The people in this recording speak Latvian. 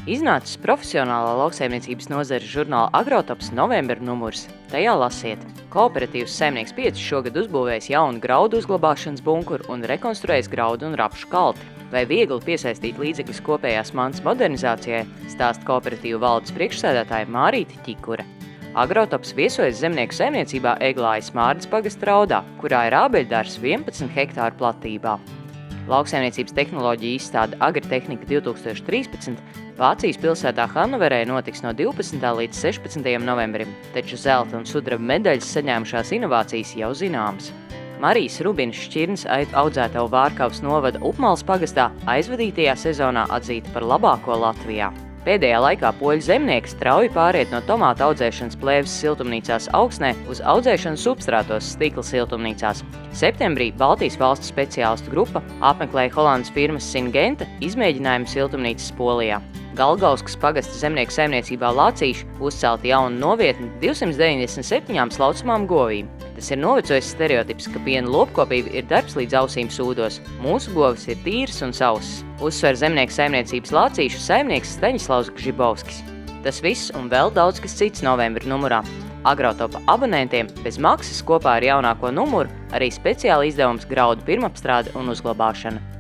Iznācis profesionālā lauksaimniecības nozares žurnāla Agrotops novembra numurs. Tajā lasiet. Kooperatīvs Saimnieks 5 šogad uzbūvējis jaunu graudu uzglabāšanas bunkuru un rekonstruējis graudu un rapšu kalti. Vai viegli piesaistīt līdzekļus kopējās mantas modernizācijai, stāsta kooperatīvu valdes priekšsēdētāja Mārīte Ķikure. Agrotops viesojas zemnieku saimniecībā Eglājas Mārdas pagasta Raudā, kurā ir ābeļdārzs 11 hektāru platībā. Lauksaimniecības tehnoloģija izstāde Agritehnika 2013 Vācijas pilsētā Hannoverē notiks no 12. līdz 16. novembrim, taču zelta un sudraba medaļas saņēmušās inovācijas jau zināmas. Marijas Rubinas šķirnes audzētavu Vārkavas novada Upmales pagastā aizvadītajā sezonā atzīta par labāko Latvijā. Pēdējā laikā poļu zemnieki strauji pāriet no tomātu audzēšanas plēves siltumnīcās Augsnē uz audzēšanu substrātos stikla siltumnīcās. Septembrī Baltijas valstu speciālistu grupa apmeklēja Holandas firmas Syngenta izmēģinājumu siltumnīcas Polijā. Galgauskas pagasta zemnieku saimniecībā Lācīši uzcelta jauna novietne 297 slaucamām govīm. Tas ir novecojis stereotips, ka piena lopkopība ir darbs līdz ausīm sūdos. Mūsu govis ir tīras un sausas, uzsver zemnieku saimniecības Lācīšu saimnieks Staņislavs Gžibovskis. Tas viss un vēl daudz kas cits novembra numurā. Agrotopa abonentiem bez maksas kopā ar jaunāko numuru arī speciāli izdevums graudu pirmapstrāde un uzglabāšana.